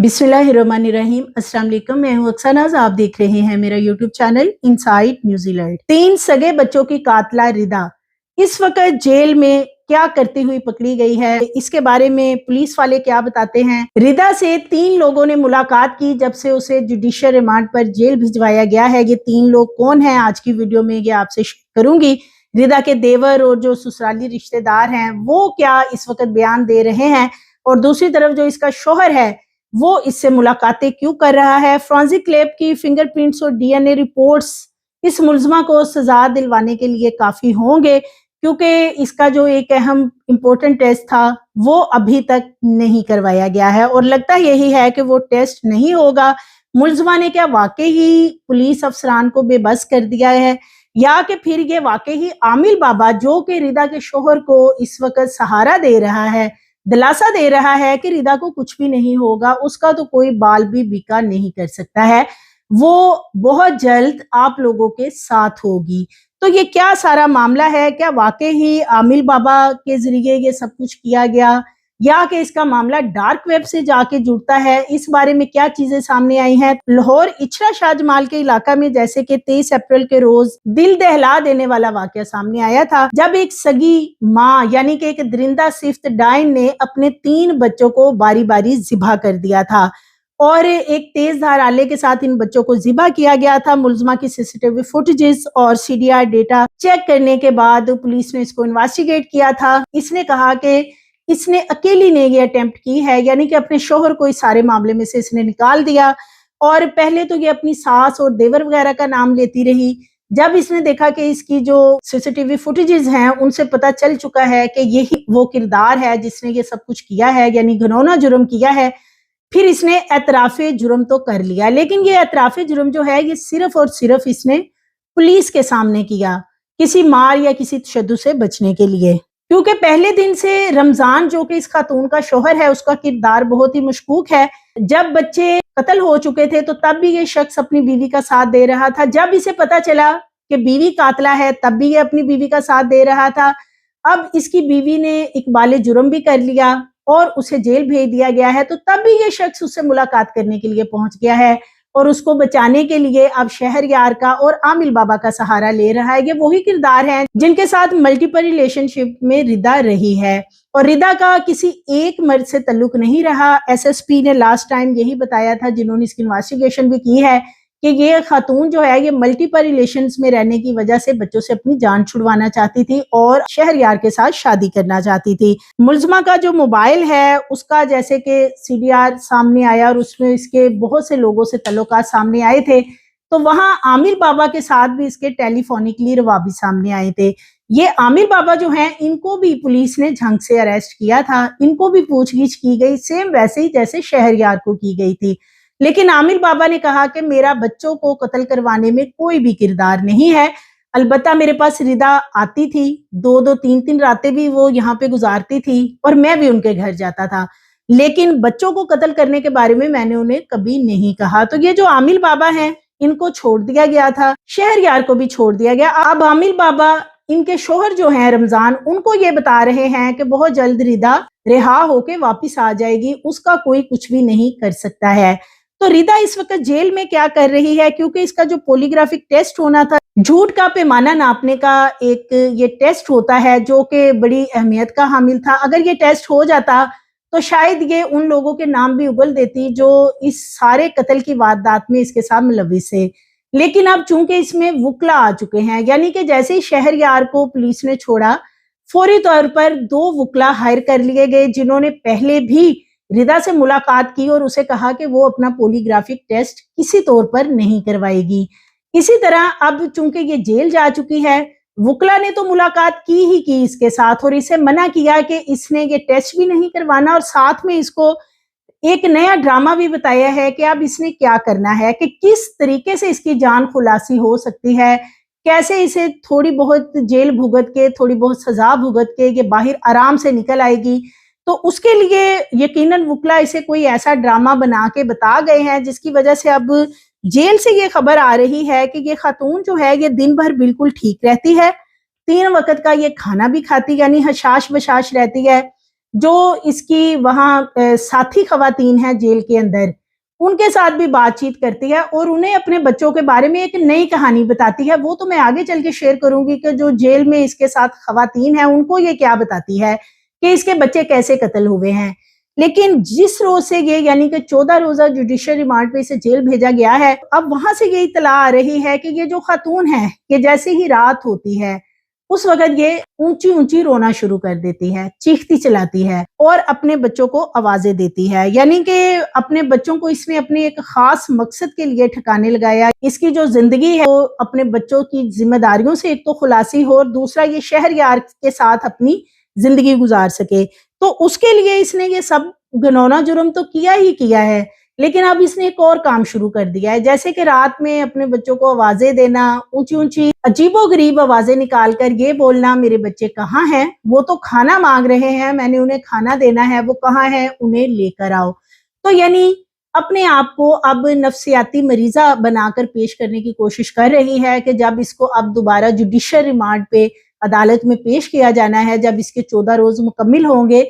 बिस्मिल्लाहिर्रहमानिर्रहीम। अस्सलाम वालेकुम। मैं हूं अक्सर। आप देख रहे हैं मेरा यूट्यूब चैनल इनसाइड न्यूजीलैंड। 3 सगे बच्चों की कातला रिदा इस वक्त जेल में क्या करती हुई पकड़ी गई है, इसके बारे में पुलिस वाले क्या बताते हैं। रिदा से 3 लोगों ने मुलाकात की जब से उसे जुडिशियल रिमांड पर जेल भिजवाया गया है। ये 3 लोग कौन हैं, आज की वीडियो में ये आपसे शेयर करूंगी। रिदा के देवर और जो ससुराली रिश्तेदार हैं वो क्या इस वक्त बयान दे रहे हैं, और दूसरी तरफ जो इसका शोहर है वो इससे मुलाकातें क्यों कर रहा है। फॉरेंसिक लैब की फिंगरप्रिंट्स और डीएनए रिपोर्ट्स इस मुलजमा को सजा दिलवाने के लिए काफी होंगे, क्योंकि इसका जो एक अहम इम्पोर्टेंट टेस्ट था वो अभी तक नहीं करवाया गया है, और लगता यही है कि वो टेस्ट नहीं होगा। मुलजमा ने क्या वाकई ही पुलिस अफसरान को बेबस कर दिया है, या कि फिर ये वाकई ही आमिल बाबा जो कि रिदा के शोहर को इस वक्त सहारा दे रहा है, दिलासा दे रहा है कि रिदा को कुछ भी नहीं होगा, उसका तो कोई बाल भी बिका नहीं कर सकता है, वो बहुत जल्द आप लोगों के साथ होगी। तो ये क्या सारा मामला है, क्या वाकई ही आमिल बाबा के जरिए ये सब कुछ किया गया, या कि इसका मामला डार्क वेब से जाके जुड़ता है, इस बारे में क्या चीजें सामने आई हैं। लाहौर इचरा शाहजमाल के इलाका में जैसे कि 23 अप्रैल के रोज दिल दहला देने वाला वाकया सामने आया था, जब एक सगी माँ यानी कि एक दरिंदा सिफ्त डाइन ने अपने 3 बच्चों को बारी बारी ज़िबा कर दिया था, और एक तेज धार आले के साथ इन बच्चों को ज़िबा किया गया था। मुलजमा की सीसीटीवी फुटेजेस और सीडीआर डेटा चेक करने के बाद पुलिस ने इसको इन्वेस्टिगेट किया था। इसने कहा कि इसने अकेली ने ये अटेम्प्ट की है, यानी कि अपने शोहर को इस सारे मामले में से इसने निकाल दिया। और पहले तो ये अपनी सास और देवर वगैरह का नाम लेती रही। जब इसने देखा कि इसकी जो सीसीटीवी फुटेजेस हैं उनसे पता चल चुका है कि यही वो किरदार है जिसने ये सब कुछ किया है, यानी घिनौना जुर्म किया है, फिर इसने एतराफ़े जुर्म तो कर लिया। लेकिन ये एतराफ़े जुर्म जो है ये सिर्फ और सिर्फ इसने पुलिस के सामने किया, किसी मार या किसी तशद्दुद से बचने के लिए, क्योंकि पहले दिन से रमजान जो कि इस खातून का शोहर है उसका किरदार बहुत ही मशकूक है। जब बच्चे कत्ल हो चुके थे तो तब भी ये शख्स अपनी बीवी का साथ दे रहा था। जब इसे पता चला कि बीवी कातला है तब भी ये अपनी बीवी का साथ दे रहा था। अब इसकी बीवी ने इकबाल जुर्म भी कर लिया और उसे जेल भेज दिया गया है, तो तब भी ये शख्स उससे मुलाकात करने के लिए पहुंच गया है, और उसको बचाने के लिए अब शहरयार का और आमिल बाबा का सहारा ले रहा है। ये वही किरदार हैं जिनके साथ मल्टीपल रिलेशनशिप में रिदा रही है, और रिदा का किसी एक मर्द से ताल्लुक नहीं रहा। एसएसपी ने लास्ट टाइम यही बताया था, जिन्होंने इसकी इन्वेस्टिगेशन भी की है, कि ये खातून जो है ये मल्टीपल रिलेशंस में रहने की वजह से बच्चों से अपनी जान छुड़वाना चाहती थी और शहरयार के साथ शादी करना चाहती थी। मुलजमा का जो मोबाइल है उसका जैसे कि सीडीआर सामने आया और उसमें इसके बहुत से लोगों से तल्लुकात सामने आए थे, तो वहां आमिर बाबा के साथ भी इसके टेलीफोनिकली रवाबी सामने आए थे। ये आमिर बाबा जो हैं इनको भी पुलिस ने झंग से अरेस्ट किया था, इनको भी पूछगिछ की गई सेम वैसे ही जैसे शहरयार को की गई थी। लेकिन आमिर बाबा ने कहा कि मेरा बच्चों को कत्ल करवाने में कोई भी किरदार नहीं है, अलबत्ता मेरे पास रिदा आती थी, 2-2 3-3 रातें भी वो यहाँ पे गुजारती थी और मैं भी उनके घर जाता था, लेकिन बच्चों को कत्ल करने के बारे में मैंने उन्हें कभी नहीं कहा। तो ये जो आमिर बाबा हैं इनको छोड़ दिया गया था, शहरयार को भी छोड़ दिया गया। अब आमिर बाबा इनके शोहर जो हैं रमजान, उनको ये बता रहे हैं कि बहुत जल्द रिदा रिहा होके वापिस आ जाएगी, उसका कोई कुछ भी नहीं कर सकता है। तो रिदा इस वक्त जेल में क्या कर रही है, क्योंकि इसका जो पॉलीग्राफिक टेस्ट होना था, झूठ का पैमाना नापने का एक ये टेस्ट होता है जो कि बड़ी अहमियत का हामिल था। अगर ये टेस्ट हो जाता तो शायद ये उन लोगों के नाम भी उगल देती जो इस सारे कत्ल की वारदात में इसके साथ मुलविस है। लेकिन अब चूंकि इसमें वुकला आ चुके हैं, यानी कि जैसे ही शहरयार को पुलिस ने छोड़ा फौरी तौर पर 2 वुकला हायर कर लिए गए, जिन्होंने पहले भी रिदा से मुलाकात की और उसे कहा कि वो अपना पॉलीग्राफिक टेस्ट किसी तौर पर नहीं करवाएगी। इसी तरह अब चूंकि ये जेल जा चुकी है, वुकला ने तो मुलाकात की ही की इसके साथ और इसे मना किया कि इसने ये टेस्ट भी नहीं करवाना, और साथ में इसको एक नया ड्रामा भी बताया है कि अब इसने क्या करना है, कि किस तरीके से इसकी जान खुलासी हो सकती है, कैसे इसे थोड़ी बहुत जेल भुगत के, थोड़ी बहुत सजा भुगत के ये बाहर आराम से निकल आएगी। तो उसके लिए यकीनन वुकला इसे कोई ऐसा ड्रामा बना के बता गए हैं, जिसकी वजह से अब जेल से ये खबर आ रही है कि ये खातून जो है ये दिन भर बिल्कुल ठीक रहती है, 3 वक्त का ये खाना भी खाती, यानी हशाश बशाश रहती है, جو اس کی وہاں ساتھی خواتین ہیں جیل کے اندر، ان کے ساتھ بھی بات چیت کرتی ہے اور انہیں اپنے بچوں کے بارے میں ایک نئی کہانی بتاتی ہے. وہ تو میں آگے چل کے شیئر کروں گی کہ جو جیل میں اس کے ساتھ خواتین ہیں ان کو یہ کیا بتاتی ہے کہ اس کے بچے کیسے قتل ہوئے ہیں. لیکن جس روز سے یہ یعنی کہ 14 روزہ جوڈیشل ریمانڈ پہ اسے جیل بھیجا گیا ہے، اب وہاں سے یہ اطلاع آ رہی ہے کہ یہ جو خاتون ہے کہ جیسے ہی رات ہوتی ہے اس وقت یہ اونچی اونچی رونا شروع کر دیتی ہے، چیختی چلاتی ہے اور اپنے بچوں کو آوازیں دیتی ہے. یعنی کہ اپنے بچوں کو اس نے اپنے ایک خاص مقصد کے لیے ٹھکانے لگایا. اس کی جو زندگی ہے وہ اپنے بچوں کی ذمہ داریوں سے ایک تو خلاصی ہو اور دوسرا یہ شہر یار کے ساتھ اپنی زندگی گزار سکے. تو اس کے لیے اس نے یہ سب گنونا جرم تو کیا ہی کیا ہے، لیکن اب اس نے ایک اور کام شروع کر دیا ہے، جیسے کہ رات میں اپنے بچوں کو آوازیں دینا، اونچی اونچی عجیب و غریب آوازیں نکال کر یہ بولنا میرے بچے کہاں ہیں، وہ تو کھانا مانگ رہے ہیں، میں نے انہیں کھانا دینا ہے، وہ کہاں ہیں، انہیں لے کر آؤ. تو یعنی اپنے آپ کو اب نفسیاتی مریضہ بنا کر پیش کرنے کی کوشش کر رہی ہے کہ جب اس کو اب دوبارہ جوڈیشل ریمانڈ پہ عدالت میں پیش کیا جانا ہے، جب اس کے 14 روز مکمل ہوں گے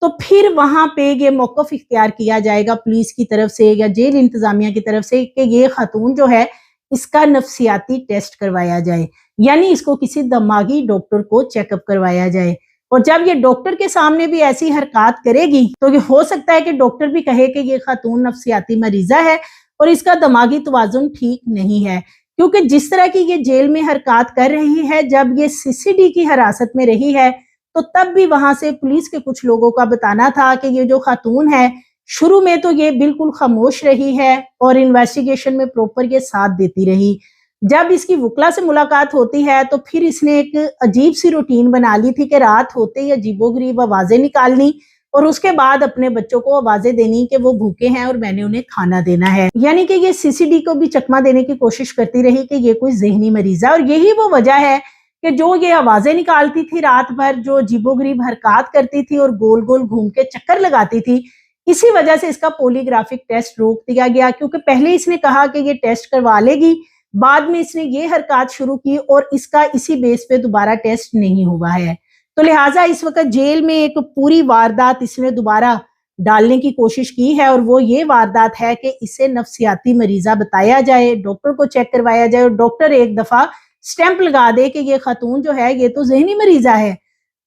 تو پھر وہاں پہ یہ موقف اختیار کیا جائے گا پولیس کی طرف سے یا جیل انتظامیہ کی طرف سے کہ یہ خاتون جو ہے اس کا نفسیاتی ٹیسٹ کروایا جائے، یعنی اس کو کسی دماغی ڈاکٹر کو چیک اپ کروایا جائے. اور جب یہ ڈاکٹر کے سامنے بھی ایسی حرکات کرے گی تو یہ ہو سکتا ہے کہ ڈاکٹر بھی کہے کہ یہ خاتون نفسیاتی مریضہ ہے اور اس کا دماغی توازن ٹھیک نہیں ہے. کیونکہ جس طرح کی یہ جیل میں حرکات کر رہی ہے، جب یہ CCD کی حراست میں رہی ہے تو تب بھی وہاں سے پولیس کے کچھ لوگوں کا بتانا تھا کہ یہ جو خاتون ہے شروع میں تو یہ بالکل خاموش رہی ہے اور انویسٹیگیشن میں پروپر یہ ساتھ دیتی رہی. جب اس کی وکلا سے ملاقات ہوتی ہے تو پھر اس نے ایک عجیب سی روٹین بنا لی تھی کہ رات ہوتے ہی عجیب و غریب آوازیں نکالنی اور اس کے بعد اپنے بچوں کو آوازیں دینی کہ وہ بھوکے ہیں اور میں نے انہیں کھانا دینا ہے. یعنی کہ یہ CCD کو بھی چکمہ دینے کی کوشش کرتی رہی کہ یہ کوئی ذہنی مریض ہے. اور یہی وہ وجہ ہے کہ جو یہ آوازیں نکالتی تھی رات بھر، جو عجیب و غریب حرکات کرتی تھی اور گول گول گھوم کے چکر لگاتی تھی، اسی وجہ سے اس کا پولی گرافک ٹیسٹ روک دیا گیا. کیونکہ پہلے اس نے کہا کہ یہ ٹیسٹ کروا لے گی، بعد میں اس نے یہ حرکات شروع کی اور اس کا اسی بیس پہ دوبارہ ٹیسٹ نہیں ہوا ہے. تو لہٰذا اس وقت جیل میں ایک پوری واردات اس نے دوبارہ ڈالنے کی کوشش کی ہے اور وہ یہ واردات ہے کہ اسے نفسیاتی مریضہ بتایا جائے، ڈاکٹر کو چیک کروایا جائے اور ڈاکٹر ایک دفعہ سٹیمپ لگا دے کہ یہ خاتون جو ہے یہ تو ذہنی مریضہ ہے،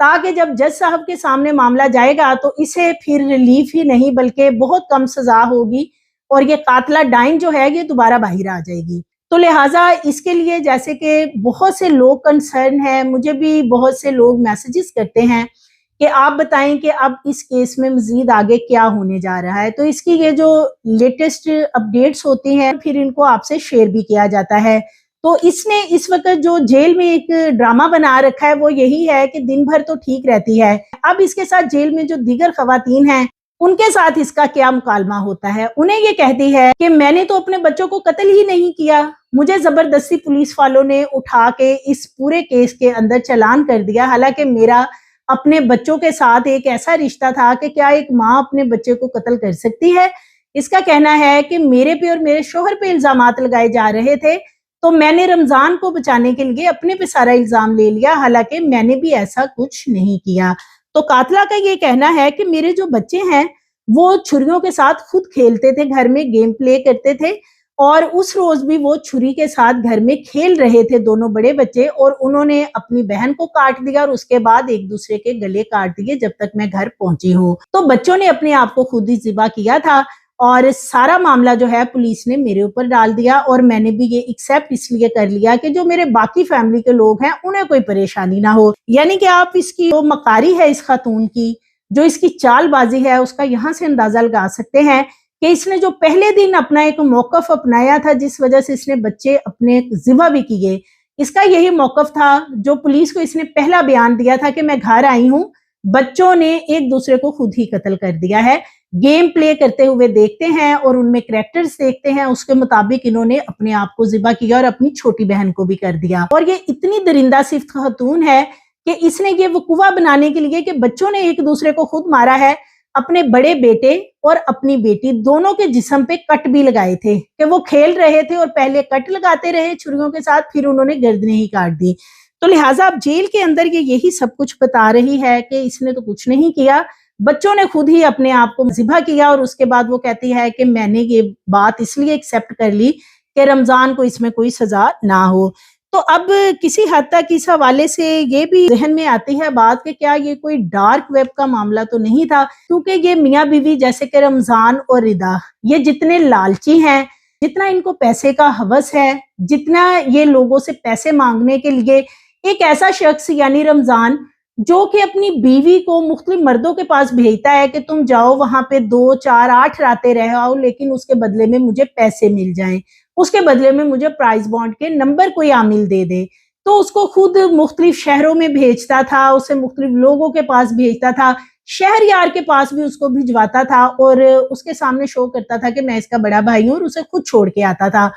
تاکہ جب جج صاحب کے سامنے معاملہ جائے گا تو اسے پھر ریلیف ہی نہیں بلکہ بہت کم سزا ہوگی اور یہ قاتلہ ڈائن جو ہے یہ دوبارہ باہر آ جائے گی. تو لہٰذا اس کے لیے جیسے کہ بہت سے لوگ کنسرن ہیں، مجھے بھی بہت سے لوگ میسیجز کرتے ہیں کہ آپ بتائیں کہ اب اس کیس میں مزید آگے کیا ہونے جا رہا ہے. تو اس کی یہ جو لیٹسٹ اپڈیٹس ہوتی ہیں پھر ان کو آپ سے شیئر بھی کیا جاتا ہے. تو اس نے اس وقت جو جیل میں ایک ڈرامہ بنا رکھا ہے وہ یہی ہے کہ دن بھر تو ٹھیک رہتی ہے، اب اس کے ساتھ جیل میں جو دیگر خواتین ہیں ان کے ساتھ اس کا کیا مکالمہ ہوتا ہے. انہیں یہ کہتی ہے کہ میں نے تو اپنے بچوں کو قتل ہی نہیں کیا، مجھے زبردستی پولیس والوں نے اٹھا کے اس پورے کیس کے اندر چالان کر دیا، حالانکہ میرا اپنے بچوں کے ساتھ ایک ایسا رشتہ تھا کہ کیا ایک ماں اپنے بچے کو قتل کر سکتی ہے. اس کا کہنا ہے کہ میرے پہ اور میرے شوہر پہ الزامات لگائے جا رہے تھے تو میں نے رمضان کو بچانے کے لیے اپنے پہ سارا الزام لے لیا، حالانکہ میں نے بھی ایسا کچھ نہیں کیا. تو قاتلہ کا یہ کہنا ہے کہ میرے جو بچے ہیں وہ چھریوں کے ساتھ خود کھیلتے تھے، گھر میں گیم پلے کرتے تھے اور اس روز بھی وہ چھری کے ساتھ گھر میں کھیل رہے تھے دونوں بڑے بچے، اور انہوں نے اپنی بہن کو کاٹ دیا اور اس کے بعد ایک دوسرے کے گلے کاٹ دیے جب تک میں گھر پہنچی ہوں. تو بچوں نے اپنے آپ کو خود ہی ذبح کیا تھا اور سارا معاملہ جو ہے پولیس نے میرے اوپر ڈال دیا اور میں نے بھی یہ ایکسیپٹ اس لیے کر لیا کہ جو میرے باقی فیملی کے لوگ ہیں انہیں کوئی پریشانی نہ ہو. یعنی کہ آپ اس کی جو مکاری ہے اس خاتون کی، جو اس کی چال بازی ہے، اس کا یہاں سے اندازہ لگا سکتے ہیں کہ اس نے جو پہلے دن اپنا ایک موقف اپنایا تھا جس وجہ سے اس نے بچے اپنے ذبح بھی کیے، اس کا یہی موقف تھا جو پولیس کو اس نے پہلا بیان دیا تھا کہ میں گھر آئی ہوں، بچوں نے ایک دوسرے کو خود ہی قتل کر دیا ہے، گیم پلے کرتے ہوئے دیکھتے ہیں اور ان میں کریکٹرز دیکھتے ہیں، اس کے مطابق انہوں نے اپنے آپ کو ذبح کیا اور اپنی چھوٹی بہن کو بھی کر دیا. اور یہ اتنی درندہ صفت خاتون ہے کہ اس نے یہ وقوع بنانے کے لیے کہ بچوں نے ایک دوسرے کو خود مارا ہے، اپنے بڑے بیٹے اور اپنی بیٹی دونوں کے جسم پہ کٹ بھی لگائے تھے کہ وہ کھیل رہے تھے اور پہلے کٹ لگاتے رہے چھریوں کے ساتھ، پھر انہوں نے گردنیں ہی کاٹ دی. تو لہٰذا اب جیل کے اندر یہ یہی سب کچھ بتا رہی ہے کہ اس نے تو کچھ نہیں کیا، बच्चों ने खुद ही अपने आप को ज़िबा किया और उसके बाद वो कहती है कि मैंने ये बात इसलिए एक्सेप्ट कर ली कि रमज़ान को इसमें कोई सज़ा ना हो। तो अब किसी हद तक इस हवाले से ये भी ज़हन में आती है बात कि क्या ये कोई डार्क वेब का मामला तो नहीं था, क्योंकि ये मियाँ बीवी जैसे कि रमज़ान और रिदा, ये जितने लालची हैं, जितना इनको पैसे का हवस है, जितना ये लोगों से पैसे मांगने के लिए एक ऐसा शख्स यानी रमज़ान जो कि अपनी बीवी को मुख्तलिफ मर्दों के पास भेजता है कि तुम जाओ वहां पे 2, 4, 8 रातें रह आओ, लेकिन उसके बदले में मुझे पैसे मिल जाएं, उसके बदले में मुझे प्राइस बॉन्ड के नंबर कोई आमिल दे दे। तो उसको खुद मुख्तलिफ शहरों में भेजता था, उसे मुख्तलिफ लोगों के पास भेजता था, शहर यार के पास भी उसको भिजवाता था और उसके सामने शो करता था कि मैं इसका बड़ा भाई हूँ, और उसे खुद छोड़ के आता था।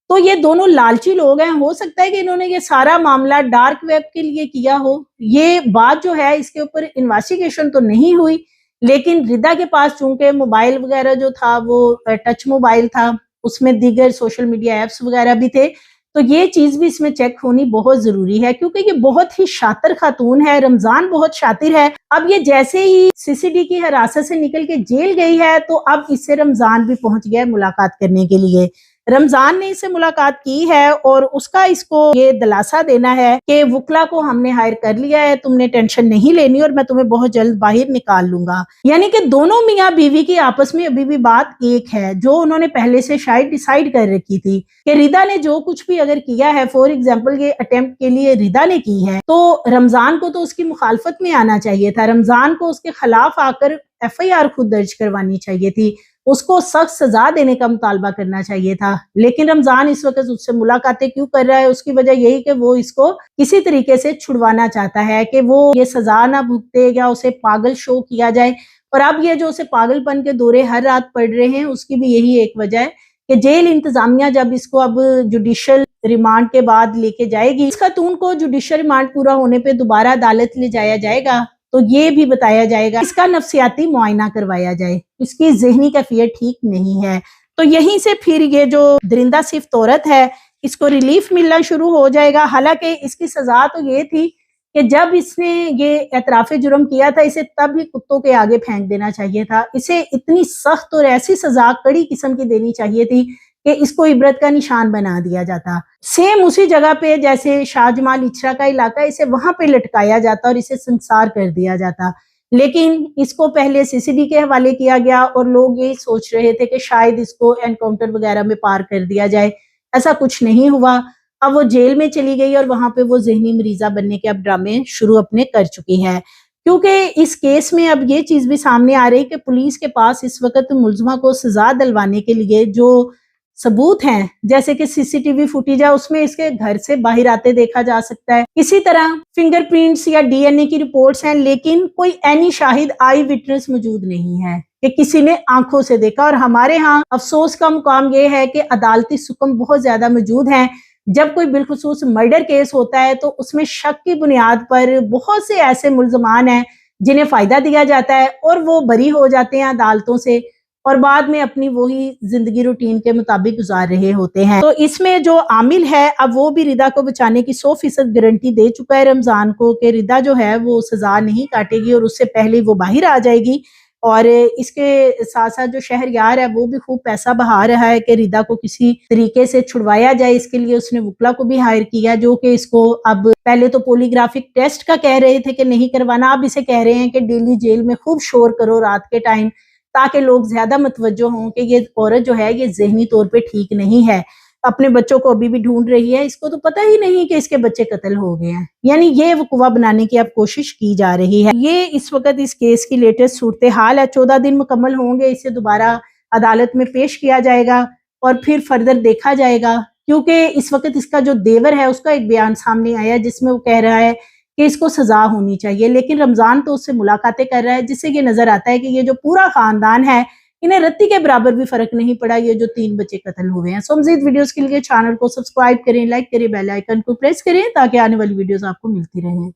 तो ये दोनों लालची लोग हैं, हो सकता है कि इन्होंने ये सारा मामला डार्क वेब के लिए किया हो। ये बात जो है इसके ऊपर इन्वेस्टिगेशन तो नहीं हुई, लेकिन रिदा के पास चूंकि मोबाइल वगैरह जो था वो टच मोबाइल था, उसमें दीगर सोशल मीडिया एप्स वगैरह भी थे, तो ये चीज भी इसमें चेक होनी बहुत जरूरी है, क्योंकि ये बहुत ही शातिर खातून है, रमजान बहुत शातिर है। अब ये जैसे ही सीसीडी की हिरासत से निकल के जेल गई है, तो अब इससे रमजान भी पहुंच गया है मुलाकात करने के लिए। रमजान ने इससे मुलाकात की है और उसका इसको ये दिलासा देना है कि वकला को हमने हायर कर लिया है, तुमने टेंशन नहीं लेनी और मैं तुम्हें बहुत जल्द बाहर निकाल लूंगा। यानी कि दोनों मियाँ बीवी की आपस में अभी भी बात एक है, जो उन्होंने पहले से शायद डिसाइड कर रखी थी कि रिदा ने जो कुछ भी अगर किया है, फॉर एग्जाम्पल ये अटेम्प्ट के लिए रिदा ने की है, तो रमजान को तो उसकी मुखालफत में आना चाहिए था, रमजान को उसके खिलाफ आकर FIR खुद दर्ज करवानी चाहिए थी, उसको सख्त सजा देने का मुतालबा करना चाहिए था। लेकिन रमजान इस वक्त उससे मुलाकातें क्यों कर रहा है? उसकी वजह यही कि वो इसको किसी तरीके से छुड़वाना चाहता है कि वो ये सजा ना भुगते या उसे पागल शो किया जाए। और अब ये जो उसे पागलपन के दौरे हर रात पड़ रहे हैं, उसकी भी यही एक वजह है कि जेल इंतजामिया जब इसको अब जुडिशल रिमांड के बाद लेके जाएगी, इस खातून को जुडिशल रिमांड पूरा होने पे दोबारा अदालत ले जाया जाएगा, तो ये भी बताया जाएगा इसका नफ्सियाती मुआयना करवाया जाए, इसकी ज़हनी कैफियत ठीक नहीं है। तो यहीं से फिर ये जो दरिंदा सिफ्त औरत है, इसको रिलीफ मिलना शुरू हो जाएगा। हालांकि इसकी सजा तो ये थी कि जब इसने ये एतराफ़े जुर्म किया था, इसे तब ही कुत्तों के आगे फेंक देना चाहिए था। इसे इतनी सख्त और ऐसी सजा कड़ी किस्म की देनी चाहिए थी कि इसको इबरत का निशान बना दिया जाता। सेम उसी जगह पे जैसे शाहजमाल इचरा का इलाका, इसे वहां पे लटकाया जाता और इसे संसार कर दिया जाता। लेकिन इसको पहले सीसीडी के हवाले किया गया और लोग यही सोच रहे थे कि शायद इसको एनकाउंटर वगैरह में पार कर दिया जाए, ऐसा कुछ नहीं हुआ। अब वो जेल में चली गई और वहां पे वो ज़हनी मरीजा बनने के अब ड्रामे शुरू अपने कर चुकी है। क्योंकि इस केस में अब ये चीज भी सामने आ रही है कि पुलिस के पास इस वक्त मुलजमा को सजा दिलवाने के लिए जो सबूत हैं, जैसे कि सीसीटीवी फुटेज है, उसमें इसके घर से बाहर आते देखा जा सकता है। इसी तरह फिंगरप्रिंट्स या DNA की रिपोर्ट्स हैं, लेकिन कोई ऐनी शाहिद आई विटनेस मौजूद नहीं है कि किसी ने आंखों से देखा। और हमारे यहाँ अफसोस का मुकाम ये है कि अदालती सुकम बहुत ज्यादा मौजूद हैं। जब कोई बिलखुसूस मर्डर केस होता है तो उसमें शक की बुनियाद पर बहुत से ऐसे मुल्जमान हैं जिन्हें फायदा दिया जाता है और वो बरी हो जाते हैं अदालतों से और बाद में अपनी वही जिंदगी रूटीन के मुताबिक गुजार रहे होते हैं। तो इसमें जो आमिल है, अब वो भी रिदा को बचाने की 100% गारंटी दे चुका है रमजान को कि रिदा जो है वो सजा नहीं काटेगी और उससे पहले वो बाहर आ जाएगी। और इसके साथ साथ जो शहरयार है वो भी खूब पैसा बहा रहा है कि रिदा को किसी तरीके से छुड़वाया जाए। इसके लिए उसने वकला को भी हायर किया, जो कि इसको अब पहले तो पोलीग्राफिक टेस्ट का कह रहे थे कि नहीं करवाना, अब इसे कह रहे हैं कि डेली जेल में खूब शोर करो रात के टाइम, ताकि लोग ज्यादा मुतवज्जो हों कि ये औरत जो है ये ज़हनी तौर पे ठीक नहीं है, अपने बच्चों को अभी भी ढूंढ रही है, इसको तो पता ही नहीं कि इसके बच्चे कत्ल हो गए हैं। यानी ये वकूवा बनाने की अब कोशिश की जा रही है। ये इस वक्त इस केस की लेटेस्ट सूरत हाल है। 14 दिन मुकम्मल होंगे, इसे दोबारा अदालत में पेश किया जाएगा और फिर फर्दर देखा जाएगा, क्योंकि इस वक्त इसका जो देवर है उसका एक बयान सामने आया जिसमें वो कह रहा है कि इसको सजा होनी चाहिए, लेकिन रमजान तो उससे मुलाकातें कर रहा है, जिससे ये नजर आता है कि ये जो पूरा खानदान है इन्हें रत्ती के बराबर भी फर्क नहीं पड़ा ये जो 3 बच्चे कत्ल हुए हैं। सो मज़ीद वीडियोस के लिए चैनल को सब्सक्राइब करें, लाइक करें, बेल आइकन को प्रेस करें ताकि आने वाली वीडियोस आपको मिलती रहें।